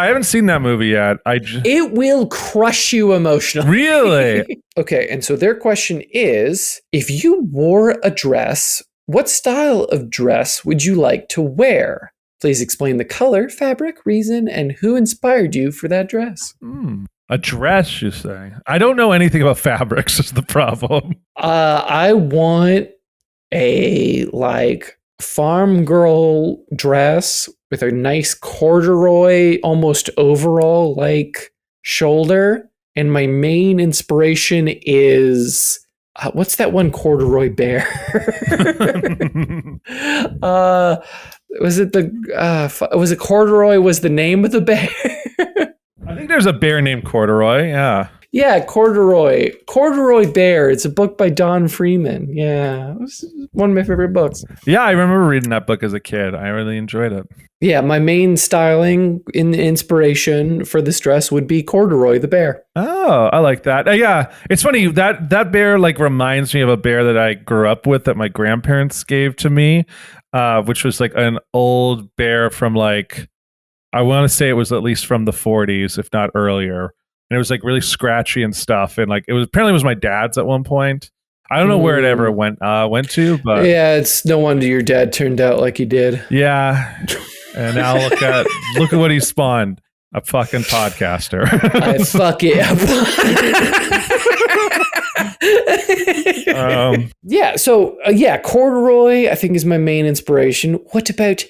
haven't seen that movie yet. It will crush you emotionally. Really? Okay, and so their question is, if you wore a dress, what style of dress would you like to wear? Please explain the color, fabric, reason, and who inspired you for that dress. A dress, you say? I don't know anything about fabrics is the problem. I want a farm girl dress with a nice corduroy, almost overall shoulder. And my main inspiration is what's that one corduroy bear? Was it corduroy was the name of the bear? I think there's a bear named Corduroy. Yeah. Yeah, Corduroy Bear. It's a book by Don Freeman. Yeah, it was one of my favorite books. Yeah, I remember reading that book as a kid. I really enjoyed it. Yeah, my main styling in inspiration for this dress would be Corduroy the bear. Oh, I like that. Yeah, it's funny that bear reminds me of a bear that I grew up with that my grandparents gave to me, which was an old bear from I want to say it was at least from the 40s, if not earlier. And it was really scratchy and stuff. And it was apparently it was my dad's at one point. I don't know where it ever went to, but yeah, it's no wonder your dad turned out like he did. Yeah. And now look at what he spawned. A fucking podcaster. I fuck it. Yeah, so corduroy I think is my main inspiration. What about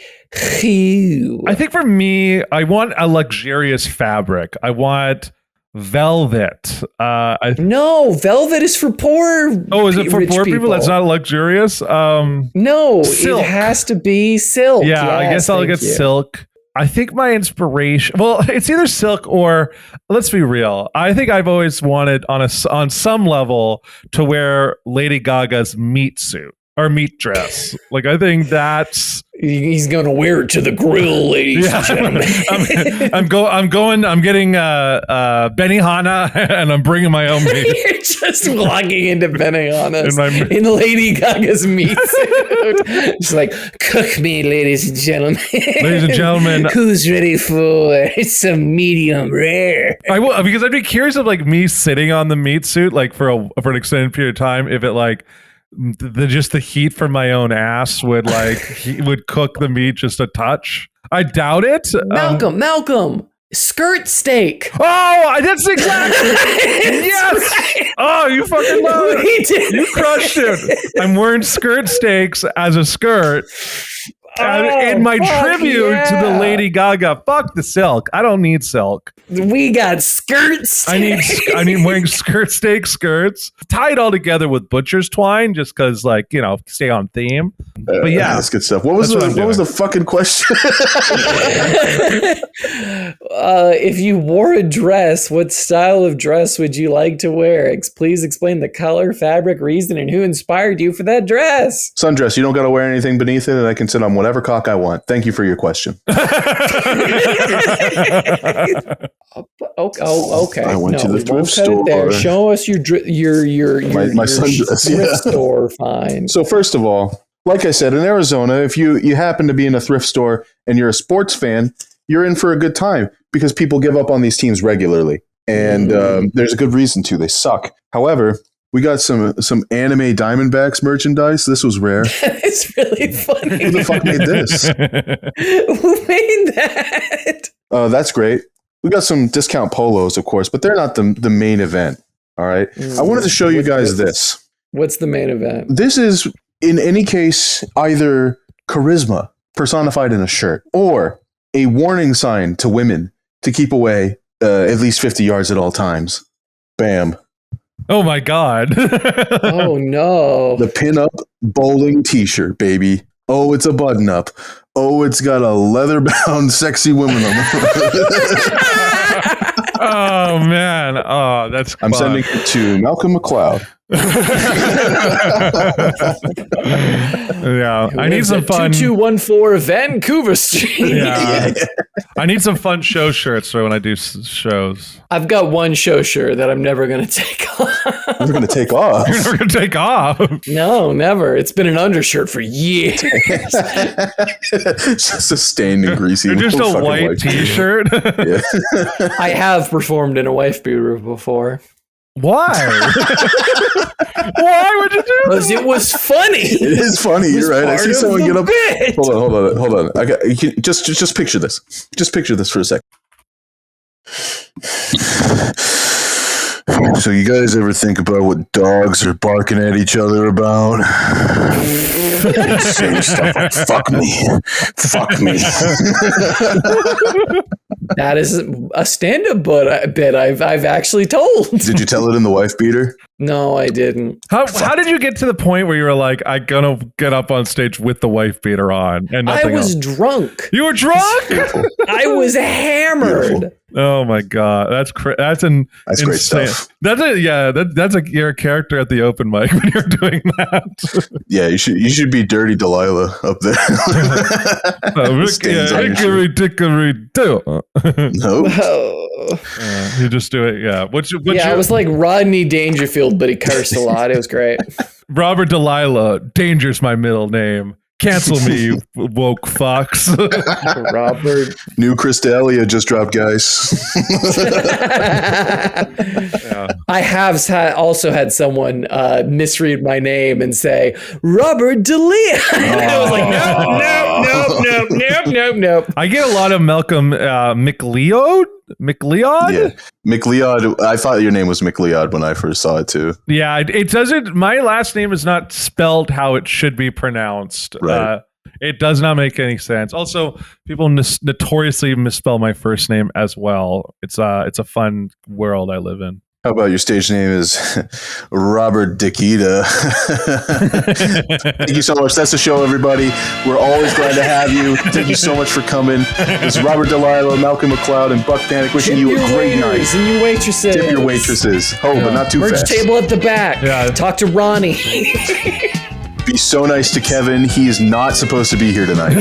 you? I think for me, I want a luxurious fabric. I want velvet. No, velvet is for poor. Oh, is it for poor people? That's not luxurious. No, silk. It has to be silk. Yeah, yes, I guess I'll get silk. I think my inspiration, well, it's either silk or, let's be real, I think I've always wanted on some level to wear Lady Gaga's meat suit or meat dress. I think that's... He's going to wear it to the grill, ladies and gentlemen. I'm getting Benihana and I'm bringing my own meat. You're just walking into Benihana's in Lady Gaga's meat suit. Just cook me, ladies and gentlemen. Ladies and gentlemen. Who's ready for some medium rare? I will, because I'd be curious of me sitting on the meat suit for an extended period of time, if it the heat from my own ass would would cook the meat just a touch. I doubt it. Malcolm, skirt steak. Oh, that's exactly. Yes. Right. Oh, you fucking love it. You crushed it. I'm wearing skirt steaks as a skirt. In my tribute to the Lady Gaga, fuck the silk. I don't need silk. We got skirts. I need wearing skirt steak skirts, tied all together with butcher's twine, just because, stay on theme. But yeah, that's good stuff. What was the fucking question? If you wore a dress, what style of dress would you like to wear? Please explain the color, fabric, reason, and who inspired you for that dress. Sundress. You don't got to wear anything beneath it, and I can sit on whatever cock I want. Thank you for your question. Okay. I went to the thrift store. There. Show us your sundress thrift store find. So first of all, like I said, in Arizona, if you happen to be in a thrift store and you're a sports fan, you're in for a good time because people give up on these teams regularly, and there's a good reason to. They suck. However, we got some anime Diamondbacks merchandise. This was rare. It's really funny. Who the fuck made this? Who made that? That's great. We got some discount polos, of course, but they're not the main event. All right. I wanted to show you guys this. What's the main event? This is, in any case, either charisma personified in a shirt or a warning sign to women to keep away at least 50 yards at all times. Bam. Oh my God. Oh no. The pinup bowling t-shirt, baby. Oh, it's a button up. Oh, it's got a leather bound sexy woman on it. Oh man. Oh, that's. I'm fun. sending it to Malcolm McLeod. Yeah, I need some fun. 2214 Vancouver Street. Yeah. I need some fun show shirts for when I do shows. I've got one show shirt that I'm never going to take off. We're going to take off. You're never gonna take off. No, never. It's been an undershirt for years. Just a stained and greasy. You're just a fucking white t-shirt. Yeah. I have performed in a wife beater before. Why? Why would you do that? Because it was funny. It is funny. You're right. I see someone get up. Bit. Hold on. I got. You can, just picture this. Just picture this for a second. So you guys ever think about what dogs are barking at each other about? Saying stuff like "fuck me," "fuck me." That is a stand-up bit I've actually told. Did you tell it in the wife beater? No, I didn't. How did you get to the point where you were like, I'm gonna get up on stage with the wife beater on and nothing I was else? drunk. You were drunk? I was hammered. Beautiful. Oh my god, that's great stuff. That's you're a character at the open mic when you're doing that. Yeah, you should be Dirty Delilah up there. Dickory do. Nope. You just do it. Yeah. I was like Rodney Dangerfield, but he cursed a lot. It was great. Robert Delilah. Danger's my middle name. Cancel me, you woke fox. Robert. New Crystalia just dropped, guys. I have also had someone misread my name and say Robert Delilah. I was like, nope. I get a lot of Malcolm McLeod. McLeod? Yeah. McLeod. I thought your name was McLeod when I first saw it too. Yeah, it doesn't. My last name is not spelled how it should be pronounced. Right. It does not make any sense. Also, people notoriously misspell my first name as well. It's a fun world I live in. How about your stage name is Robert Dickita? Thank you so much. That's the show, everybody. We're always glad to have you. Thank you so much for coming. This is Robert Delilah, Malcolm McLeod, and Buck Panic wishing you a great night. And your waitresses. Tip your waitresses. But not too Merch fast. table at the back. Yeah. Talk to Ronnie. Be so nice to Kevin. He is not supposed to be here tonight.